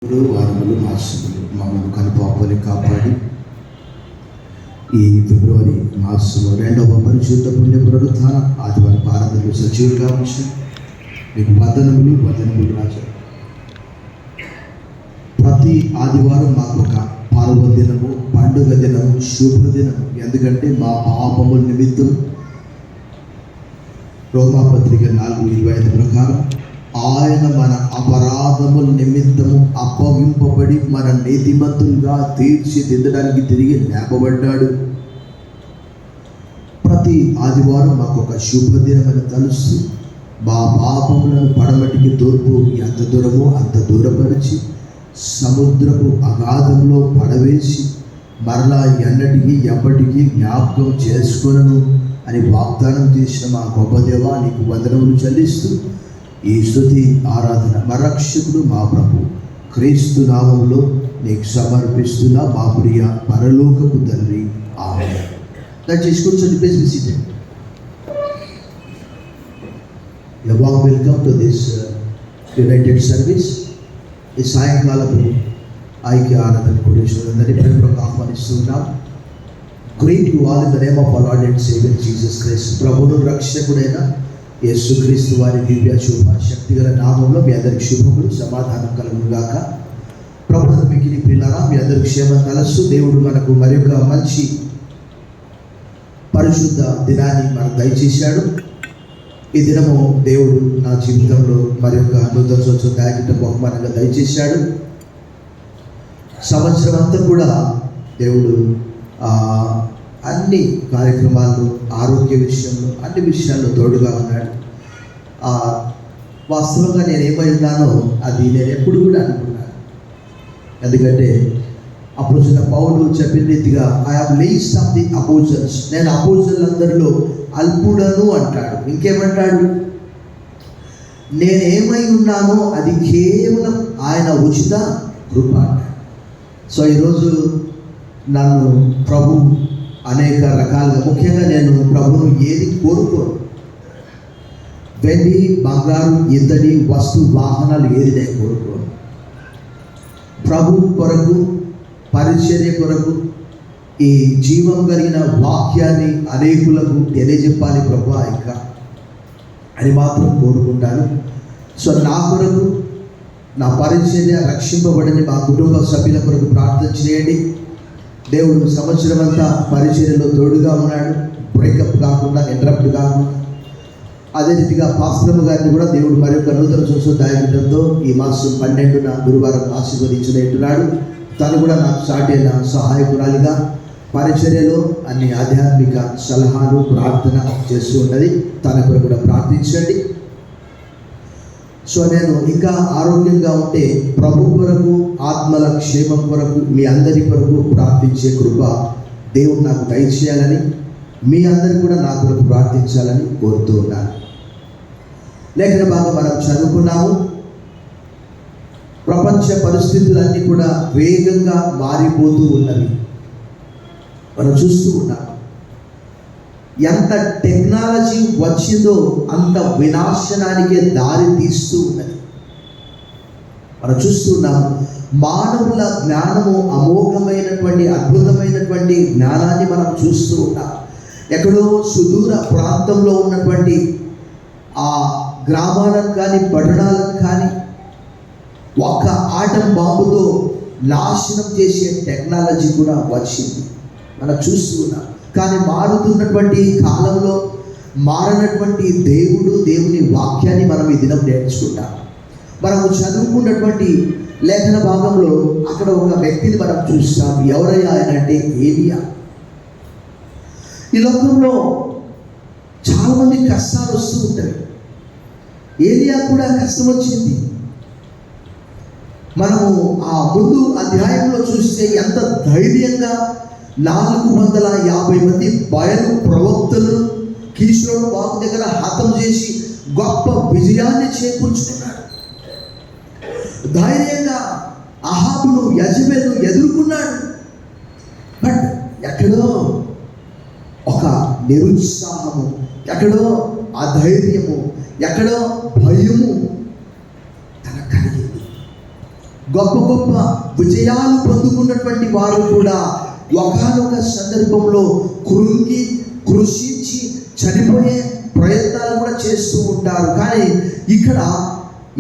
వారములు మాసములు మమ్మల్ని కనుపాపని కాపాడి ఈ ఫిబ్రవరి మాసంలో 2వ పరిశుద్ధ పుణ్య పునరుత్థాన ఆదివారం ఆరాధనలు సజీవులుగా ఉంచి మీకు వందనములు రాజా. ప్రతి ఆదివారం మాకు ఒక పర్వదినము, పండుగ దినము, శుభదినము. ఎందుకంటే మా పాపముల నిమిత్తం రోమాపత్రిక 4:25 ప్రకారం ఆయన మన అపరాధముల నిమిత్తము అప్పగింపబడి మన నీతిమంతులుగా తీర్చిదిద్దడానికి తిరిగి లేపబడ్డాడు. ప్రతి ఆదివారం మాకు ఒక శుభదినమని తలుస్తూ మా పాపములను పడమటికి తూర్పు ఎంత దూరమో అంత దూరపరిచి సముద్రపు అగాధంలో పడవేసి మరలా ఎన్నటికీ ఎప్పటికీ జ్ఞాపకం చేసుకొనను అని వాగ్దానం చేసిన మా గొప్ప దేవా, నీకు వందనములు చెల్లిస్తూ ఈ స్తుతి ఆరాధన మా రక్షకుడు మా ప్రభు క్రీస్తు నామములో నీకు సమర్పిస్తున్నా మా ప్రియ పరలోకపు తండ్రి, ఆమేన్. దయచేసి కూర్చోండి, please be seated. A warm welcome to this united service. ఈ సాయంకాలపు ఐక్య ఆరాధన కూడినందరినీ ప్రేమగా ఆహ్వానిస్తున్నాం. Greet you all in the name of our Lord and Savior Jesus Christ. ప్రభువును రక్షకుడైన యేసుక్రీస్తు వారి దివ్య శుభ శక్తిగల నామంలో మీ అందరికి శుభములు, సమాధానం కలుగుగాక. ప్రభువును మిక్కిలి ప్రియులారా, మీ అందరికి క్షేమం కలస్తూ దేవుడు మనకు మరొక మంచి పరిశుద్ధ దినాన్ని మనకు దయచేశాడు. ఈ దినము దేవుడు నా జీవితంలో మరొక నూతన సంవత్సరం దాగిట బహుమానంగా దయచేశాడు. సంవత్సరం అంతా కూడా దేవుడు అన్ని కార్యక్రమాల్లో, ఆరోగ్య విషయంలో, అన్ని విషయాల్లో తోడుగా ఉన్నాడు. వాస్తవంగా నేను ఏమై ఉన్నానో అది నేను ఎప్పుడు కూడా అనుకున్నాను. ఎందుకంటే అపోస్తలుడైన పౌలు చెప్పిన రీతిగా I have least of the apostles, నేను అపోస్తలులందరిలో అల్పుడను అంటాడు. ఇంకేమంటాడు? నేనేమై ఉన్నానో అది కేవలం ఆయన ఉచిత కృప అంటాడు. సో ఈరోజు నన్ను ప్రభు అనేక రకాలుగా, ముఖ్యంగా నేను ప్రభువును ఏది కోరుకోను. వెండి, బంగారు, ఇత్తడి, వస్తు, వాహనాలు ఏది నేను కోరుకోను. ప్రభు కొరకు, పరిచర్య కొరకు ఈ జీవం కలిగిన వాక్యాన్ని అనేకులకు తెలియజెప్పాలి ప్రభు ఇంకా అని మాత్రం కోరుకుంటాను. సో నా కొరకు, నా పరిచర్య రక్షింపబడని మా కుటుంబ సభ్యుల కొరకు ప్రార్థన చేయండి. దేవుడు సంవత్సరం అంతా పరిచర్యలో తోడుగా ఉన్నాడు, బ్రేకప్ కాకుండా, ఇంటరప్ట్ కాకుండా. అదే రీతిగా పాస్టరమ్మ గారిని కూడా దేవుడు మరొక నూతన సంవత్సరం దాయడంతో ఈ మాసం 12న గురువారం ఆశీర్వదించినట్టున్నాడు. తను కూడా నాకు సాటి అయిన సహాయకురాలిగా పరిచర్యలో అన్ని ఆధ్యాత్మిక సలహాలు, ప్రార్థన చేస్తూ ఉన్నది. తన కొరకు కూడా ప్రార్థించండి. సో నేను ఇంకా ఆరోగ్యంగా ఉంటే ప్రభు కొరకు, ఆత్మల క్షేమం కొరకు, మీ అందరి కొరకు ప్రార్థించే కృప దేవుడు నాకు దయచేయాలని, మీ అందరు కూడా నా కొరకు ప్రార్థించాలని కోరుతూ ఉన్నాను. లేఖన భాగం మనం చదువుకున్నాము. ప్రపంచ పరిస్థితులన్నీ కూడా వేగంగా మారిపోతూ ఉన్నవి. మనం చూస్తూ ఉన్నాం. ఎంత టెక్నాలజీ వచ్చిందో అంత వినాశనానికే దారి తీస్తూ ఉన్నది. మనం చూస్తున్నాం. మానవుల జ్ఞానము అమోఘమైనటువంటి, అద్భుతమైనటువంటి జ్ఞానాన్ని మనం చూస్తూ ఉన్నాం. ఎక్కడో సుదూర ప్రాంతంలో ఉన్నటువంటి ఆ గ్రామాలకు కానీ, పట్టణాలకు కానీ ఒక్క ఆటం బాంబుతో నాశనం చేసే టెక్నాలజీ కూడా వచ్చింది. మనం చూస్తూ ఉన్నాం. కానీ మారుతున్నటువంటి కాలంలో మారినటువంటి దేవుని వాక్యాన్ని మనం ఈ దినం నేర్చుకుంటాం. మనము చదువుకున్నటువంటి లేఖన భాగంలో అక్కడ ఒక వ్యక్తిని మనం చూస్తాం. ఎవరయ్యా ఆయన అంటే ఏలియా. ఈ లోకంలో చాలామంది కష్టాలు వస్తూ ఉంటాయి. ఏలియా కూడా కష్టం వచ్చింది. మనము ఆ ముందు అధ్యాయంలో చూస్తే ఎంత ధైర్యంగా 450 మంది బయలు ప్రవక్తలు కీషోను వాకు దగ్గర హతం చేసి గొప్ప విజయాన్ని చేకూర్చుకున్నాడు. ధైర్యంగా అహాబును, యజబెలు ఎదుర్కొన్నాడు. బట్ ఎక్కడో ఒక నిరుత్సాహము, ఎక్కడో అధైర్యము, ఎక్కడో భయము తనకు కలిగింది. గొప్ప గొప్ప విజయాలు పొందుకున్నటువంటి వారు కూడా ఒకానొక సందర్భంలో కృంగి కృషించి చనిపోయే ప్రయత్నాలు కూడా చేస్తూ ఉంటారు. కానీ ఇక్కడ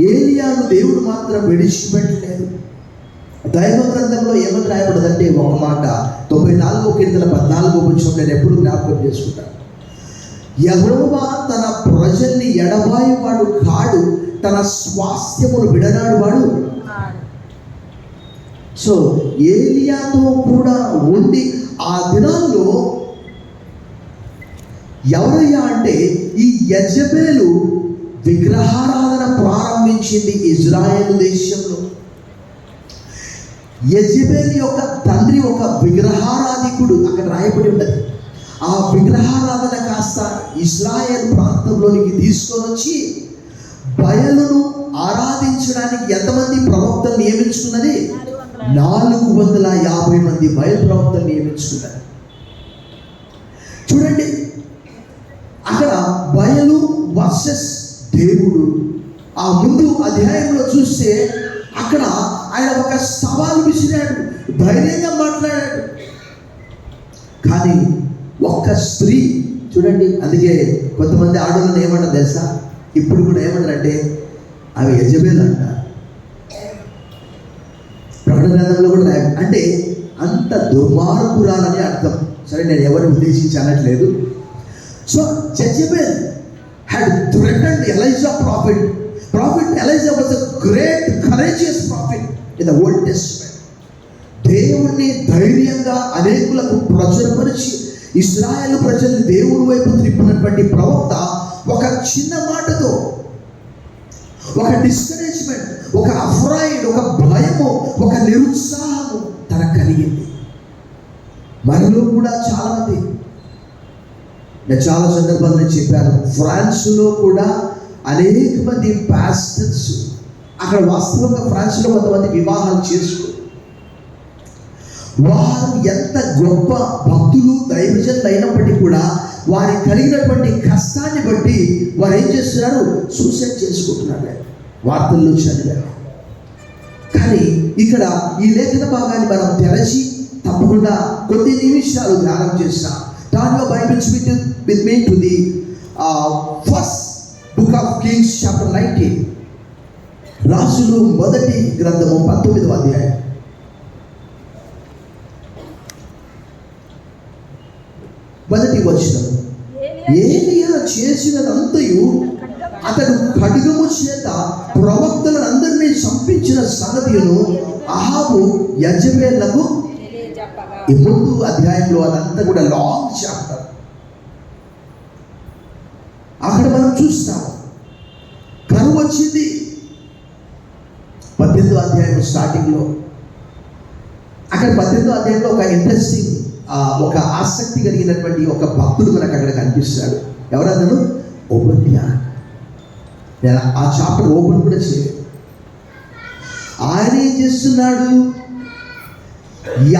ఏలియాను దేవుడు మాత్రం విడిచిపెట్టలేదు. దైవ గ్రంథంలో ఏమని రాయబడదంటే ఒక మాట, 94వ కీర్తన 14వ వచనం నేను ఎప్పుడు జ్ఞాపకం చేసుకుంటాను. యెహోవా తన ప్రజల్ని ఎడబాయువాడు కాడు, తన స్వాస్థ్యమును విడనాడు వాడు. సో ఏలియాతో కూడా ఉండి ఆ దినాల్లో ఎవరయ్యా అంటే ఈ యెజబెలు విగ్రహారాధన ప్రారంభించింది ఇజ్రాయేలు దేశంలో. యెజబెల్ యొక్క తండ్రి ఒక విగ్రహారాధికుడు, అక్కడ రాయబడి ఉన్నది. ఆ విగ్రహారాధన కాస్త ఇజ్రాయేల్ ప్రాంతంలోనికి తీసుకొని వచ్చి బయలును ఆరాధించడానికి ఎంతమంది ప్రవక్తలు నియమించుకున్నది? 450 మంది బయలు ప్రవక్తలు నియమించుకున్నారు. చూడండి, అక్కడ బయలు వర్సెస్ దేవుడు. ఆ ముందు అధ్యాయంలో చూస్తే అక్కడ ఆయన ఒక సవాలు విసిరాడు, ధైర్యంగా మాట్లాడాడు. కానీ ఒక్క స్త్రీ చూడండి, అందుకే కొంతమంది ఆడవాళ్ళని ఏమంటారు తెలుసా? ఇప్పుడు కూడా ఏమంటారంటే అవి యెజబెల్ అంటారు. ప్రకటన గ్రంథంలో కూడా అంటే అంత దుర్మార్గురాలని అర్థం. సరే, నేను ఎవరిని ఉద్దేశించి అనట్లేదు. So Jezebel had threatened Elijah prophet. Prophet Elijah was a great courageous prophet in the Old Testament. దేవుణ్ణి ధైర్యంగా అనేకులకు ప్రచురపరిచి ఇశ్రాయేలు ప్రజల్ని దేవుడి వైపు త్రిప్పినటువంటి ప్రవక్త ఒక చిన్న మాటతో, ఒక డిస్కరేజ్మెంట్, ఒక అఫ్రైడ్, ఒక భయము, ఒక నిరుత్సాహము తనకు కలిగింది. మనలో కూడా చాలామంది, నేను చాలా సందర్భాలు నేను చెప్పాను, ఫ్రాన్స్లో కూడా అనేక మంది పాస్టర్స్, అక్కడ వాస్తవంగా ఫ్రాన్స్లో కొంతమంది వివాహాలు చేసుకో, వారు ఎంత గొప్ప భక్తులు దైవజనులు అయినప్పటికీ కూడా వారి కలిగినటువంటి కష్టాన్ని బట్టి వారు ఏం చేస్తున్నారు? సూసైడ్ చేసుకుంటున్నారు. వార్తల్లో చదివారు. కానీ ఇక్కడ ఈ లేఖన భాగాన్ని మనం తెరచి తప్పకుండా కొద్ది నిమిషాలు ధ్యానం చేస్తాం. Turn your Bibles with me to the first book of Kings chapter 19. రాజులు మొదటి గ్రంథము 19వ అధ్యాయం. మొదటి వచనం. ఏలియా చేసినదంతయు అతడు ఖడ్గము చేత ప్రవక్తలను అందరినీ చంపించిన సంగతిను అహాబు యెజబెలుకు. ఈ ముందు అధ్యాయంలో అదంతా కూడా లాంగ్ చాప్టర్. అక్కడ మనం చూస్తాం కరువు వచ్చింది. 18వ అధ్యాయం స్టార్టింగ్లో, అక్కడ 18వ అధ్యాయంలో ఒక ఇంట్రెస్టింగ్, ఒక ఆసక్తి కలిగినటువంటి ఒక భక్తుడు మనకు అక్కడ కనిపిస్తాడు. ఎవరన్నాను? ఓబద్యా. నేను ఆ చాప్టర్ ఓపెన్ కూడా చేయలేదు. ఆయన ఏం చేస్తున్నాడు?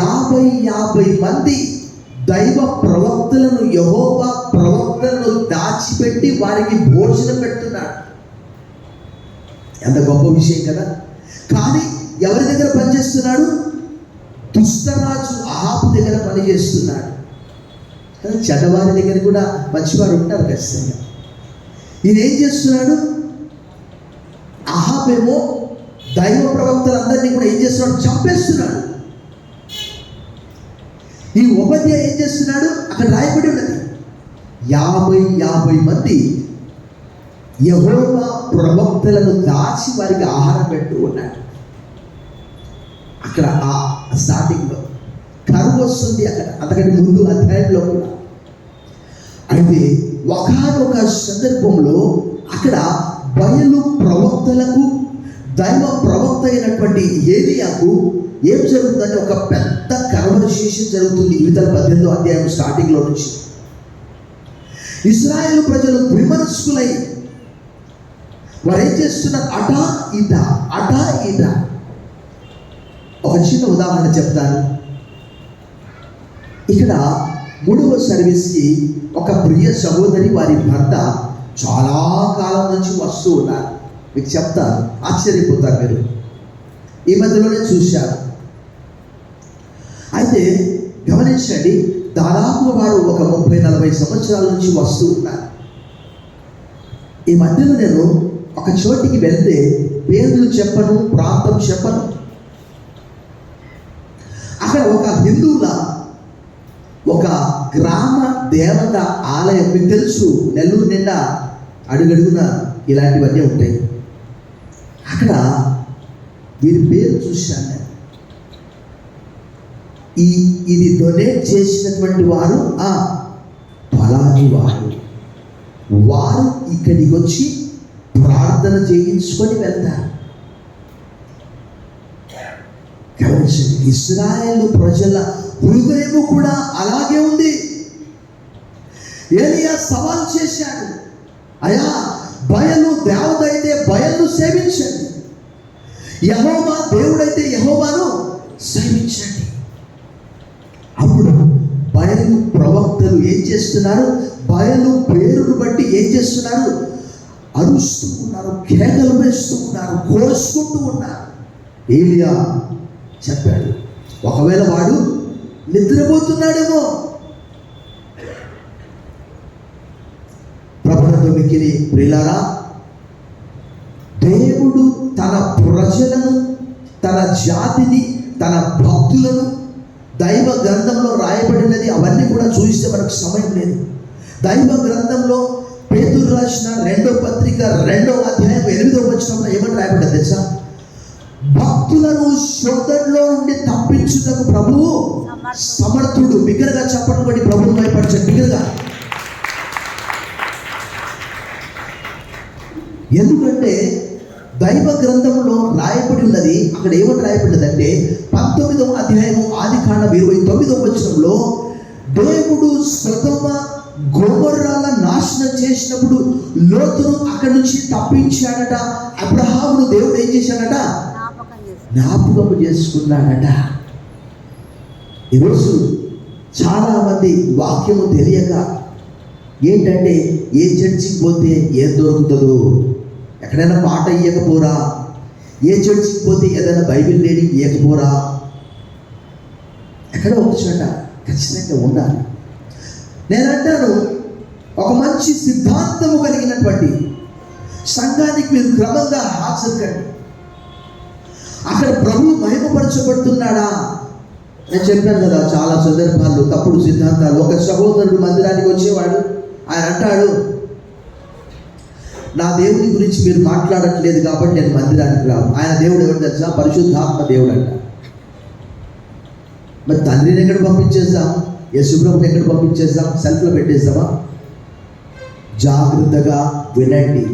50 మంది దైవ ప్రవక్తలను, యెహోవా ప్రవక్తలను దాచిపెట్టి వారికి భోజనం పెడుతున్నాడు. ఎంత గొప్ప విషయం కదా. కానీ ఎవరి దగ్గర పనిచేస్తున్నాడు? దుష్టరాజు అహాబు దగ్గర పనిచేస్తున్నాడు. చెడ్డవారి దగ్గర కూడా మంచివారు ఉంటారు ఖచ్చితంగా. ఈయన ఏం చేస్తున్నాడు? అహాబేమో దైవ ప్రవక్తలందరినీ కూడా ఏం చేస్తున్నాడు? చంపేస్తున్నాడు. ఈ ఓబద్యా ఏం చేస్తున్నాడు? అక్కడ రాయబడి ఉన్నది 50 మంది యెహోవా ప్రవక్తలను దాచి వారికి ఆహారం పెట్టు ఉన్నాడు. అక్కడ ఆ స్టార్టింగ్లో కరువు వస్తుంది. అక్కడ అంతకంటే ముందు అధ్యాయంలో కూడా. అయితే ఒకానొక సందర్భంలో అక్కడ బయలు ప్రవక్తలకు, దైవ ప్రవక్త అయినటువంటి ఏలియాకు ఏం జరుగుతుందంటే ఒక పెద్ద కన్వర్సేషన్ జరుగుతుంది. 18వ అధ్యాయం స్టార్టింగ్లో నుంచి. ఇశ్రాయేలు ప్రజలు విమర్శకులై వారు ఏం చేస్తున్నారు? అటా ఇటా. ఒక చిన్న ఉదాహరణ చెప్తాను. ఇక్కడ 3వ సర్వీస్కి ఒక ప్రియ సహోదరి, వారి భర్త చాలా కాలం నుంచి వస్తూ ఉన్నారు. మీకు చెప్తాను, ఆశ్చర్యపోతారు మీరు. ఈ మధ్యలోనే చూశాను. అయితే గమనించండి, దాదాపుగా వారు ఒక 30-40 సంవత్సరాల నుంచి వస్తూ ఉన్నారు. ఈ మధ్యలో నేను ఒక చోటికి వెళ్తే పేర్లు చెప్పను, ప్రాంతం చెప్పను. అక్కడ ఒక హిందువుల ఒక గ్రామ దేవత ఆలయం, మీకు తెలుసు నెల్లూరు నిండా అడుగడుగున ఇలాంటివన్నీ ఉంటాయి. అక్కడ వీరి పేరు చూశాను నేను. ఇది డొనేట్ చేసినటువంటి వారు ఫలాని వారు ఇక్కడికి వచ్చి ప్రార్థన చేయించుకొని వెళ్తారు. గమనించండి, ఇశ్రాయేలు ప్రజల హృదయము కూడా అలాగే ఉంది. ఏలియా సవాల్ చేశాడు, అయా బయలు దేవత అయితే బయలు సేవించండి, యెహోవా దేవుడైతే యెహోవాను సేవించండి. అప్పుడు బయలు ప్రవక్తలు ఏం చేస్తున్నారు? బయలు పేరును బట్టి ఏం చేస్తున్నారు? అరుస్తూ ఉన్నారు, కేకలు వేస్తూ ఉన్నారు, కోసుకుంటూ ఉన్నారు. ఏలియా చెప్పాడు, ఒకవేళ వాడు నిద్రపోతున్నాడేమో. ప్రభుత్వ మిక్కిలి ప్రియులారా, దేవుడు తన ప్రజలను, తన జాతిని, తన భక్తులను దైవ గ్రంథంలో రాయబడినది అవన్నీ కూడా చూస్తే మనకు సమయం లేదు. దైవ గ్రంథంలో పేతురు రాసిన 2వ పత్రిక 2వ అధ్యాయం 8వ వచనంలో ఏమని రాయబడ్డది తెలుసా? భక్తులను శోధనలో నుండి తప్పించుటకు ప్రభువు సమర్థుడు. బిగ్గరగా చెప్పడం బట్టి ప్రభువు భయపరచండి, బిగ్గరగా. ఎందుకంటే దైవ గ్రంథంలో రాయబడి ఉన్నది. అక్కడ ఏమని రాయబడ్డదంటే 19వ అధ్యాయము ఆదికాండ 29వ వచనంలో దేవుడు సొదొమ గొమొర్రాల నాశనం చేసినప్పుడు లోతును అక్కడి నుంచి తప్పించాడట. అబ్రహామును దేవుడు ఏం చేశాడట? జ్ఞాపకం చేసుకున్నాడట. ఈరోజు చాలా మంది వాక్యము తెలియక ఏంటంటే, ఏ చర్చికి పోతే ఏం దొరుకుతుందో, ఎక్కడైనా పాట ఇవ్వకపోరా, ఏ చర్చికి పోతే ఏదైనా బైబిల్ రీడింగ్ ఇవ్వకపోరా, ఎక్కడో ఒక చోట ఖచ్చితంగా ఉండాలి. నేనంటాను, ఒక మంచి సిద్ధాంతము కలిగినటువంటి సంఘానికి మీరు క్రమంగా హాజరు కండి. అక్కడ ప్రభు మహిమపరచబడుతున్నాడా? నేను చెప్పాను కదా, చాలా సందర్భాల్లో తప్పుడు సిద్ధాంతాలు. ఒక సహోదరుడు మందిరానికి వచ్చేవాడు, ఆయన అంటాడు, నా దేవుని గురించి మీరు మాట్లాడట్లేదు కాబట్టి నేను మందిరానికి రాను. ఆయన దేవుడు ఎవరు తెలుసా? పరిశుద్ధాత్మ దేవుడు అంట. మరి తండ్రిని ఎక్కడ పంపించేద్దాం? యేసుప్రభుని ఎక్కడ పంపించేద్దాం? సెల్ఫ్లో పెట్టేద్దామా? జాగ్రత్తగా వినండి.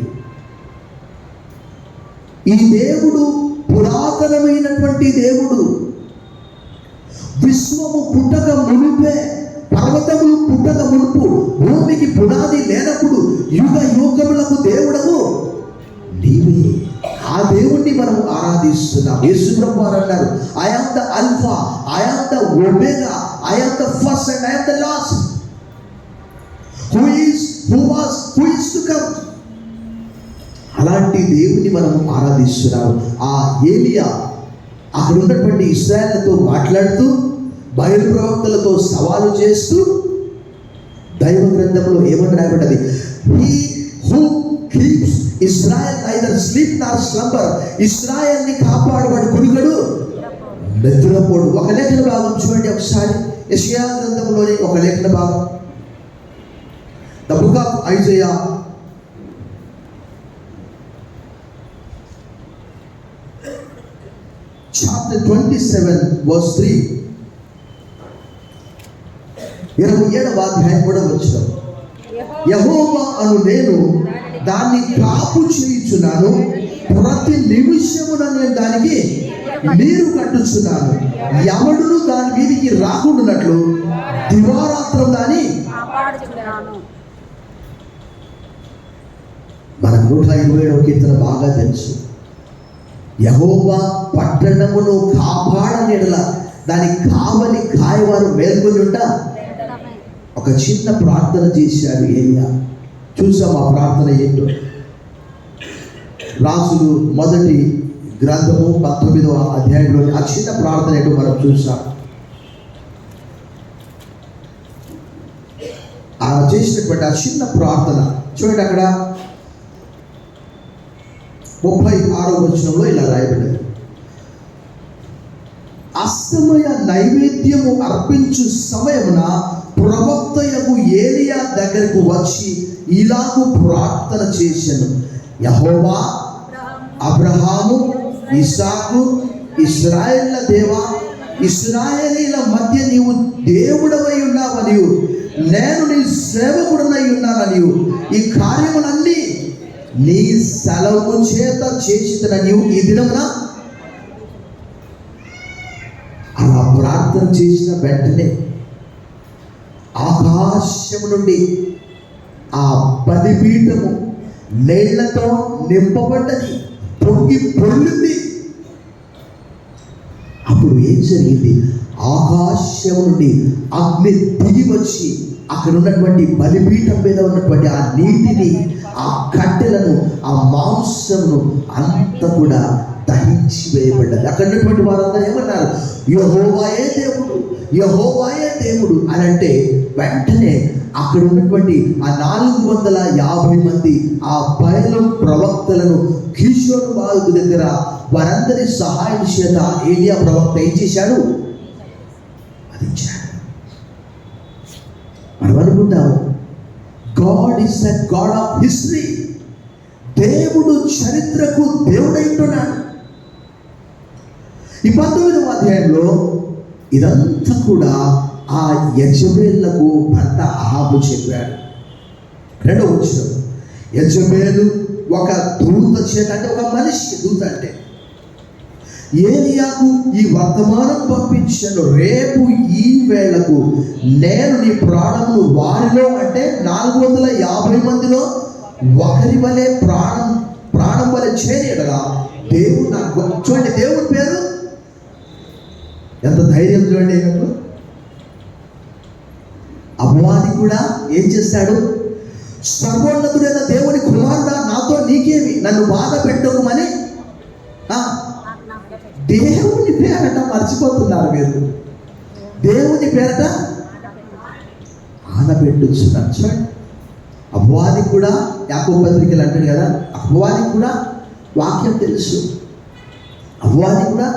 ఈ దేవుడు పురాతనమైనటువంటి దేవుడు. విశ్వము పుట్టక మునుపే, పర్వతములు పుట్టక మునుపు, భూమికి పునాది లేనప్పుడు యుగ యుగములకు దేవుడము నీవే. ఆ దేవుణ్ణి మనం ఆరాధిస్తున్నాం. యేసుప్రభు వారు అన్నారు, I am the alpha, I am the omega, I am the first and I am the last, who is to come. అలాంటి దేవుని మనం ఆరాధిస్తున్నాం. ఆ ఏలియా అక్కడ ఉన్నటువంటి ఇశ్రాయేలుతో మాట్లాడుతూ, బయలు ప్రవక్తలతో సవాలు చేస్తూ, దైవ గ్రంథంలో ఏమని రాయబడ్డది? He who keeps Israel neither sleep nor slumber. ఇజ్రాయెల్ని కాపాడబడి కునుకడు, నిద్రపోడు. ఒక లేఖన భాగం చూడండి ఒకసారి, యెషయా గ్రంథంలోని ఒక లేఖన భాగం, the book of Isaiah, chapter 27 verse 3. 27వ అధ్యాయం 3వ వచనం, యెహోవా అను నేను దాన్ని కాపు చేయుచున్నాను, ప్రతి నిమిషమున నేను దానికి నీరు కట్టుచున్నాను, ఎవడును దాని మీదికి రాకుండానట్లు దివారాత్రం దాన్ని కాపాడుచున్నాను. మన 127వ కీర్తన బాగా తెలుసు. యెహోవా పట్టణమును కాపాడనిడల దాని కావలి కాయవారు మేల్కొని ఉంట. ఒక చిన్న ప్రార్థన చేశాడు ఏలియా. చూసాం ఆ ప్రార్థన ఏంటో. రాజులు 1 గ్రంథము 19వ అధ్యాయంలోని ఆ చిన్న ప్రార్థన ఏంటో మనం చూసాం. ఆయన చేసినటువంటి ఆ చిన్న ప్రార్థన చూడండి, అక్కడ 36వ వచనంలో ఇలా రాయబడింది. అస్తమయ నైవేద్యము అర్పించు సమయమున ప్రవక్తయగు ఏలియా దగ్గరకు వచ్చి ఇలాగు ప్రార్థన చేశాను. యెహోవా, అబ్రహాము, ఇస్సాకు, ఇశ్రాయేళ్ల దేవా, ఇశ్రాయేలీల మధ్య నీవు దేవుడవై ఉన్నావనియు నేను నీ సేవకుడనై ఉన్నాననియు ఈ కార్యములన్నీ నీ సెలవు చేత చేసిననియు ఈ దినమున. అలా ప్రార్థన చేసిన వెంటనే ఆకాశము నుండి ఆ బలిపీఠము నీళ్లతో నింపబడ్డది, పొంగి పొర్లింది. అప్పుడు ఏం జరిగింది? ఆకాశం నుండి అగ్ని దిగి వచ్చి అక్కడ ఉన్నటువంటి బలిపీఠం మీద ఉన్నటువంటి ఆ నీటిని, ఆ కట్టెలను, ఆ మాంసమును అంత కూడా దహించి వేయబడ్డది. అక్కడ ఉన్నటువంటి వారందరూ ఏమన్నారు? యెహోవాయే దేవుడు, యెహోవాయే దేవుడు అని అంటే వెంటనే అక్కడ ఉన్నటువంటి ఆ 450 మంది ఆ బయలు ప్రవక్తలను కిషోరు వాగు దగ్గర వారందరి సహాయం చేత ఏలియా ప్రవక్త ఏం చేశాడు? అది ఇచ్చాడు. మనం అనుకుంటాము God is the God of history. దేవుడు చరిత్రకు దేవుడైంటున్నాడు. ఈ 19వ అధ్యాయంలో ఇదంతా కూడా ఆ యెజబేలుకు భర్త అహాబు చెప్పాడు. 2వ వచనం, యెజబేలు ఒక దూత చేత, అంటే ఒక మనిషి దూత, అంటే ఏలియాకు ఈ వర్తమానం పంపించాను, రేపు ఈ వేళకు నేను నీ ప్రాణమును వారిలో, అంటే 450 మందిలో ఒకరి వలె ప్రాణం వలె చేయగలగా దేవుడు నాకు. చూడండి, దేవుడి పేరు ఎంత ధైర్యం చూడండి. అపవాది కూడా ఏం చేస్తాడు? సర్వోన్నతుడైన దేవుని కుమారుడా, నాతో నీకేమి, నన్ను బాధ పెట్టకుమని దేవుని పేరట మర్చిపోతున్నారు మీరు. దేవుని పేరట ఆనబెట్టుచున్నారు. చూడండి, అపవాది కూడా యాకోబు పత్రికలు అంటాడు కదా, అపవాది కూడా వాక్యం తెలుసు. అపవాది కూడా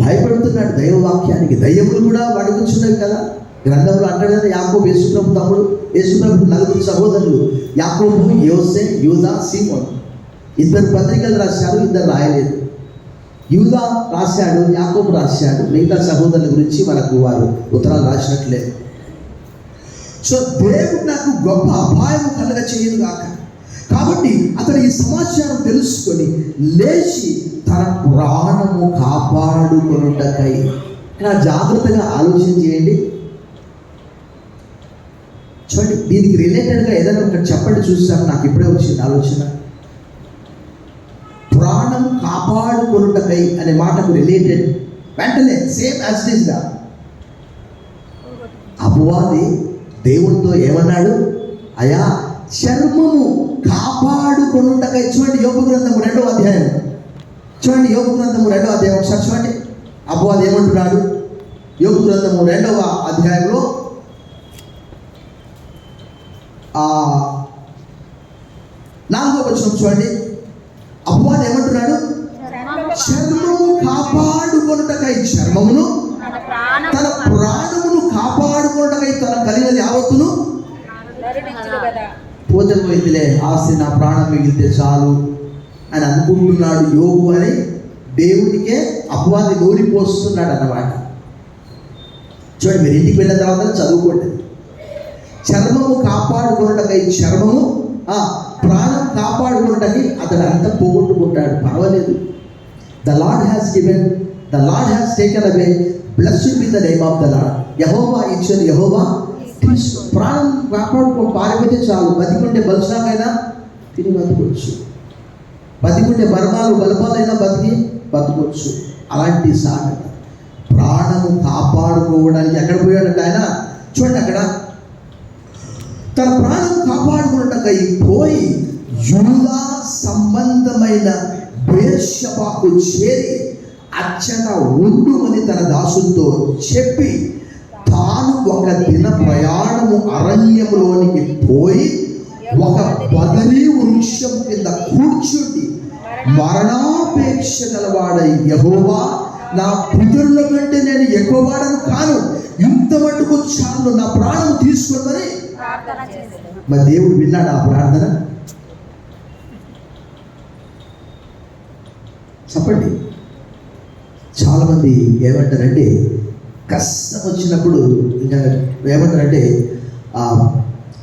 భయపడుతున్నాడు దైవ వాక్యానికి. దయ్యములు కూడా వణుకుచున్నవి కదా. గ్రంథంలో అంటాడు కదా, యాకోబు యేసుప్రభు తమ్ముడు, యేసుప్రభు 4 సహోదరులు, యాకోబు, యోసే, యూదా, సీమోను. 2 పత్రికలు రాశారు, 2 రాయలేదు. యూదా రాశాడు, యాకోబు రాశాడు. మిగతా సహోదరుల గురించి మనకు వారు ఉత్తరాలు రాసినట్లేదు. సో దేవుడు నాకు గొప్ప అపాయం కలగ చేయను గాక. కాబట్టి అతను ఈ సమాచారం తెలుసుకొని లేచి తన ప్రాణము కాపాడుకొనుటకై. ఇలా జాగ్రత్తగా ఆలోచన చేయండి. చూడండి, దీనికి రిలేటెడ్గా ఏదైనా ఒకటి చెప్పండి చూస్తాను. నాకు ఇప్పుడే వచ్చింది ఆలోచన. ప్రాణం కాపాడుకొనుటకై అనే మాటకు రిలేటెడ్ వెంటనే సేమ్ యాజ్ ఇట్ ఈస్గా అపవాది దేవునితో ఏమన్నాడు? అయా, చర్మము కాపాడుకొనుటకై. చూడండి, యోబు గ్రంథము 2వ అధ్యాయం. చూడండి, యోబు గ్రంథము 2వ అధ్యాయం ఒకసారి చూడండి. అపవాది ఏమంటున్నాడు? యోబు గ్రంథము 2వ అధ్యాయంలో 4వ వచనం చూడండి. అపవాది ఏమంటున్నాడు? చర్మము కాపాడుకొనుటకై, చర్మమును, తన ప్రాణమును కాపాడుకొనుటకై తన కలిగినది యావత్తును పోతకు పోయిందిలే, ఆస్తి నా ప్రాణం మిగిలితే చాలు అని అనుకుంటున్నాడు యోబు అని దేవునికే అపవాది నూరిపోస్తున్నాడు అన్నమాట. చూడండి, మీరు ఇంటికి వెళ్ళిన తర్వాత చదువుకోండి. చర్మము కాపాడుకొనుటకై, చర్మము ప్రాణం కాపాడుకొనుటకి అతడు అంతా పోగొట్టుకుంటాడు. పర్వాలేదు. The Lord has given, the Lord has taken away, blessed be the name of the Lord. యెహోవా ఇచ్చాడు, యెహోవా తీసుకో. ప్రాణం కాపాడుకో, పారిపోతే చాలు. బతికుంటే బలుసాకైనా తిని బతకొచ్చు, బతికుంటే బలపాలైనా బతకొచ్చు. అలాంటి సాగత ప్రాణము కాపాడుకోవడానికి ఎక్కడ పోయాడంట ఆయన? చూడండి, అక్కడ తన ప్రాణం కాపాడుకున్నట్టుగా పోయి యూదా సంబంధమైన బెయేర్షెబాకు చేరి అచ్చట ఉండుమని తన దాసులతో చెప్పి తాను ఒక దిన ప్రయాణము అరణ్యములోనికి పోయి ఒక బదరీ వృక్షం కింద కూర్చుండి మరణాపేక్ష గలవాడై యెహోవా, నా పితరుల కంటే నేను ఎక్కువవాడను కాను, ఇంత మటుకు చాలు, నా ప్రాణం తీసుకోమని. మరి దేవుడు విన్నాడు ఆ ప్రార్థన? చెప్పండి. చాలా మంది ఏమంటారంటే కష్టం వచ్చినప్పుడు ఇంకా ఏమంటారంటే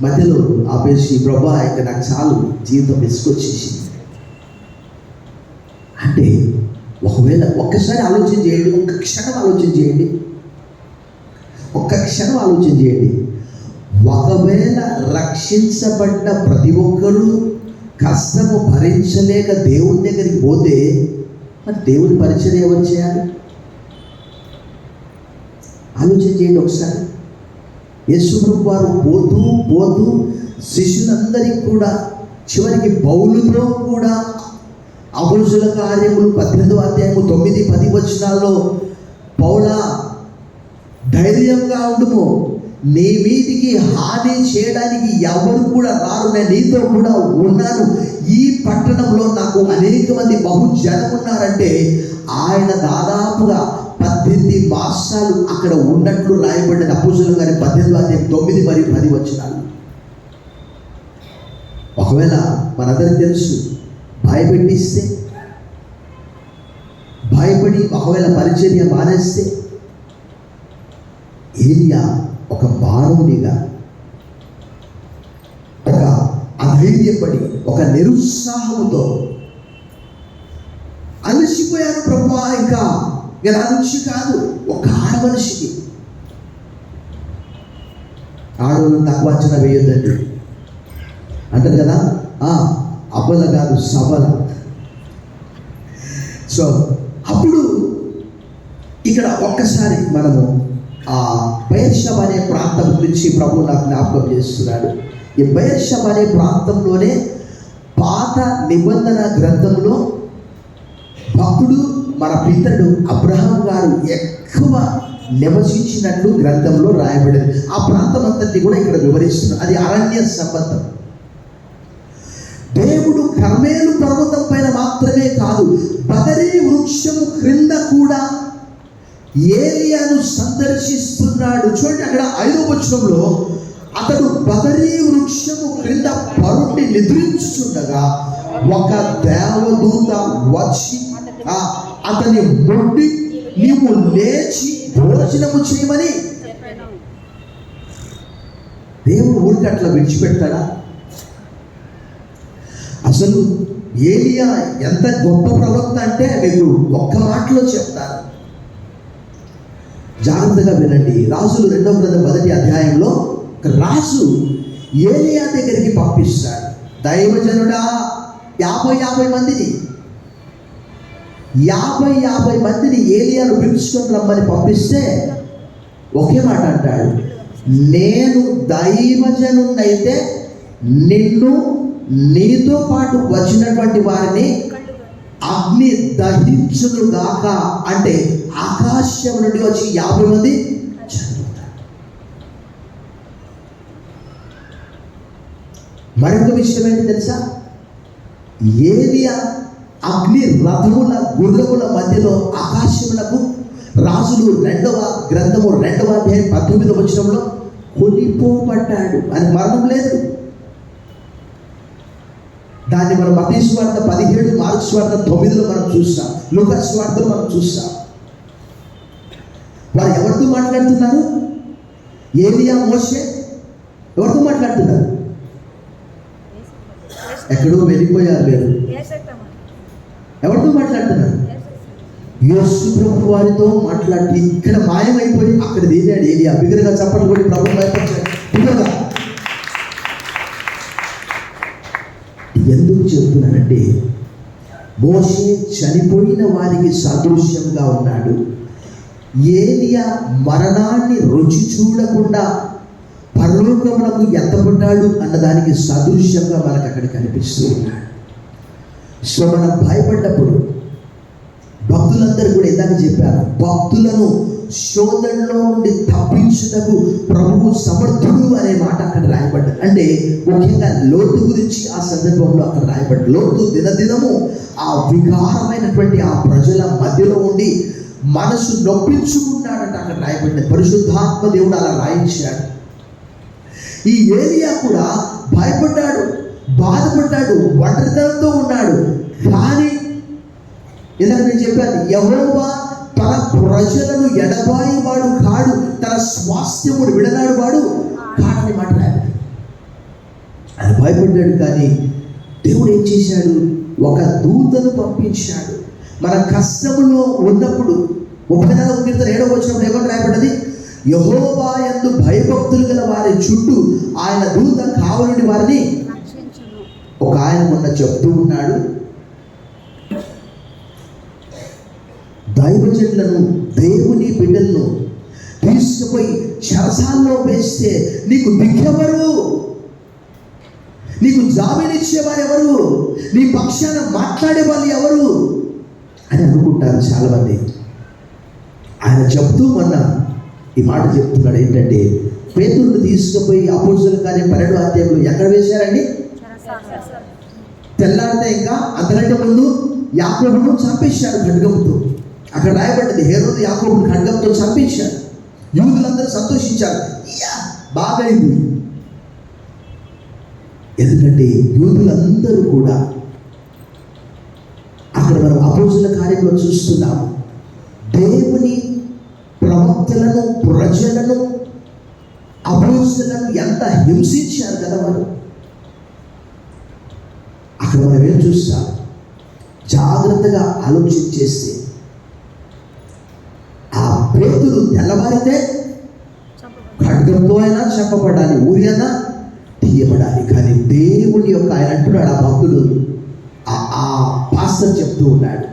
మధ్యలో ఆపేసి, ప్రభా ఇంకా నాకు చాలు, జీవితం విసుకొచ్చేసింది అంటే, ఒకవేళ ఒక్కసారి ఆలోచన చేయండి, ఒక్క క్షణం ఆలోచన చేయండి, ఒక్క క్షణం ఆలోచన చేయండి. ఒకవేళ రక్షించబడ్డ ప్రతి ఒక్కరూ కష్టము భరించలేక దేవుని దగ్గరికి పోతే మరి దేవుని పరిచయం ఎవరు చేయాలి? ఆలోచన చేయండి ఒకసారి. యేసు ప్రభువు వారు పోతూ పోతూ శిష్యులందరికీ కూడా చివరికి పౌలుతో కూడా అపొస్తలుల కార్యములు 18వ అధ్యాయము 9-10 వచనాల్లో, పౌలా ధైర్యంగా ఉండుము, నీ మీదికి హాని చేయడానికి ఎవరు కూడా రారు, నేను నీతో కూడా ఉన్నాను, ఈ పట్టణంలో నాకు అనేక మంది బహుజనం ఉన్నారంటే ఆయన దాదాపుగా 18 మాసాలు అక్కడ ఉన్నట్లు రాయబడిన అపొస్తలుల కార్యం 18వ అధ్యాయం 9 మరియు 10 వచనాలు. ఒకవేళ మనందరికీ తెలుసు, భయపెట్టిస్తే, భయపడి ఒకవేళ పరిచర్య మానేస్తే, ఏలియా ఒక మానవునిగా ఒక అధైర్యపడి ఒక నిరుత్సాహంతో అలసిపోయాను ప్రభువా, ఇంకా నా నుంచి కాదు, ఒక ఆడ మనిషికి, ఆడవాళ్ళని తక్కువ అంచనా వేయొద్దండి అంటారు కదా, అబల కాదు సబల. సో అప్పుడు ఇక్కడ ఒక్కసారి మనము బెయేర్షెబా అనే ప్రాంతం గురించి ప్రభు నాకు జ్ఞాపకం చేస్తున్నాడు. ఈ బెయేర్షెబా అనే ప్రాంతంలోనే పాత నిబంధన గ్రంథంలో భక్తుడు మన పితరుడు అబ్రహాం గారు ఎక్కువ నివసించినట్లు గ్రంథంలో రాయబడింది. ఆ ప్రాంతం అంతటి కూడా ఇక్కడ వివరిస్తున్నారు. అది అరణ్య సంబంధం. దేవుడు కర్మేలు పర్వతం పైన మాత్రమే కాదు, బదరీ వృక్షము క్రింద కూడా ఏలియాను సందర్శిస్తున్నాడు. చూడండి, అక్కడ 5వ వచనంలో, అతడు బదరీ వృక్షము క్రింద పరుండి నిద్రించుచుండగా ఒక దేవదూత వచ్చి అతని మొండి, నీవు లేచి భోజనము చేయమని. దేవుడు ఊరికి అట్లా విడిచిపెడతాడా? అసలు ఏలియా ఎంత గొప్ప ప్రవక్త అంటే మీకు ఒక్క మాటలో చెప్తాను, జాగ్రత్తగా వినండి. రాజులు 2వ గ్రంథం 1వ అధ్యాయంలో రాజు ఏలియా దగ్గరికి పంపిస్తాడు. దైవజనుడా, 50 మందిని 50 మందిని ఏలియాను పిలుచుకొని రమ్మని పంపిస్తే ఒకే మాట అంటాడు, నేను దైవజనుడైతే నిన్ను, నీతో పాటు వచ్చినటువంటి వారిని అగ్ని దహించును గాక అంటే ఆకాశం నుండి వచ్చి 50 మంది చనిపోతారు. మరొక విషయం ఏంటి తెలుసా? ఏలియా అగ్ని రథముల గుర్రముల మధ్యలో ఆకాశములకు రాజులు 2వ గ్రంథము 2వ అధ్యాయం 19వ వచనంలో కొనిపోబడ్డాడు. అని మరణం లేదు. దాన్ని మనం మత్తయి సువార్త 17, మార్కు సువార్త 9లో మనం చూస్తాం, లూకా సువార్తలో మనం చూస్తాం. వారు ఎవరితో మాట్లాడుతున్నారు? ఏలియా, మోషే ఎవరితో మాట్లాడుతున్నారు? ఎక్కడో వెళ్ళిపోయారు మీరు. ఎవరితో మాట్లాడుతున్నారు? యేసు ప్రభు వారితో మాట్లాడి ఇక్కడ మాయమైపోయి అక్కడ దిగాడు ఏలియా. బిగ్గరగా చప్పట్లు కొట్టి ప్రభు భయపడ్డాడు. ఎందుకు చెప్తున్నానంటే, మోషే చనిపోయిన వారికి సాదృశ్యంగా ఉన్నాడు. ఏలియా మరణాన్ని రుచి చూడకుండా పరలోకమునకు ఎత్తబడ్డాడు అన్నదానికి సాదృశ్యంగా మనకు అక్కడ కనిపిస్తూ ఉన్నాడు. సో మనం భయపడ్డప్పుడు భక్తులందరూ కూడా ఇందాక చెప్పారు, భక్తులను శోధనలో నుండి తప్పించుటకు ప్రభువు సమర్థుడు అనే మాట అక్కడ రాయబడ్డది. అంటే ముఖ్యంగా లోతు గురించి ఆ సందర్భంలో అక్కడ రాయబడ్డది. లోతు దినదినము ఆ వికారమైనటువంటి ఆ ప్రజల మధ్యలో ఉండి మనసు నొప్పించుకున్నాడంట అక్కడ రాయబడ్డది. పరిశుద్ధాత్మ దేవుడు అలా రాయించాడు. ఈ ఏలియా కూడా భయపడ్డాడు, బాధపడ్డాడు, ఒంటరితనంతో ఉన్నాడు. కానీ ఇందాక నేను చెప్పాను, యెహోవా తన ప్రజలను ఎడబాయి వాడు కాడు, తన స్వాస్థ్యమును విడనాడు వాడు కాడని మాట రాయబడింది. ఆయన భయపడ్డాడు. కానీ దేవుడు ఏం చేశాడు? ఒక దూతను పంపించాడు. మన కష్టములో ఉన్నప్పుడు 34వ కీర్తన 7వ వచనంలో ఏమని రాయబడ్డది? యెహోవా యందు భయభక్తులు గల వారి చుట్టూ ఆయన దూత కావలుండి వారిని రక్షించును. ఒక ఆయన మొన్న చెప్తూ ఉన్నాడు, దైవజనులను, దేవుని బిడ్డలను తీసుకుపోయి చెరసాల్లో వేస్తే నీకు దిక్కెవరు? నీకు జామీన్ ఇచ్చేవారు ఎవరు? నీ పక్షాన మాట్లాడే వాళ్ళు ఎవరు అని అనుకుంటారు చాలామంది. ఆయన చెప్తూ మొన్న ఈ మాట చెప్తున్నాడు. ఏంటంటే, పేతురుని తీసుకుపోయి అపోస్తలుల కార్యం 12వ అధ్యాయంలో ఎక్కడ వేశారండి? తెల్లారితే ఇంకా అంతకంటే ముందు యాకోబును చంపేశారు ఖడ్గంతో. అక్కడ రాయబడ్డది, హేరోదు యాకోబును ఖడ్గంతో చంపేశారు. యూదులందరూ సంతోషించారు, బాగైంది. ఎందుకంటే యూదులందరూ కూడా అక్కడ మనం అపోస్తలుల కార్యంలో చూస్తున్నాము, దేవుని ప్రవక్తలను, ప్రజలను, అపోస్తలులను ఎంత హింసించారు కదా వారు. అక్కడ మనం ఏం చూస్తాం? జాగ్రత్తగా ఆలోచన చేస్తే ఆ పేతురు తెల్లవారితే ఖడ్గంతో అయినా చెప్పబడాలి, ఊరి అయినా తీయబడాలి. కానీ దేవుని యొక్క ఆయన అంటున్నాడు, ఆ భక్తుడు, ఆ పాస్టర్ చెప్తూ ఉన్నాడు,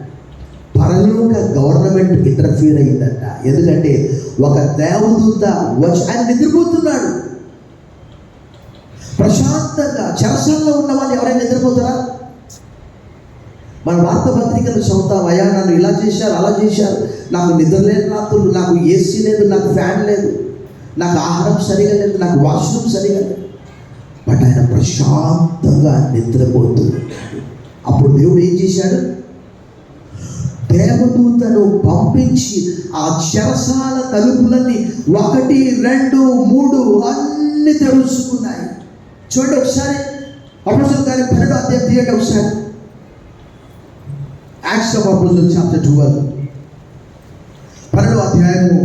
పరలోక గవర్నమెంట్ ఇంటర్ఫీర్ అయిందంట. ఎందుకంటే ఒక దేవదూత వచ్చి ఆయన నిద్రపోతున్నాడు. ప్రశాంతంగా చెరసాలలో ఉన్న వాళ్ళు ఎవరైనా నిద్రపోతారా? మన వార్తాపత్రికలు చదువుతాం, అయ్యా నన్ను ఇలా చేశారు, అలా చేశారు, నాకు నిద్ర లేని రాత్రులు, నాకు ఏసీ లేదు, నాకు ఫ్యాన్ లేదు, నాకు ఆహారం సరిగా లేదు, నాకు వాష్రూమ్ సరిగా లేదు. బట్ ఆయన ప్రశాంతంగా నిద్రపోతున్నాడు. అప్పుడు దేవుడు ఏం చేశాడు? దేవదూతను పంపించి ఆ చెరసాల తలుపులన్నీ 1, 2, 3 అన్ని తెరుచుకున్నాయి. చూడండి ఒకసారి, అపోస్తలుల కార్యం 12వ అధ్యాయం తీయండి ఒకసారి. యాక్ట్స్ ఆఫ్ అపోస్టల్స్ చాప్టర్ 12, 12వ అధ్యాయము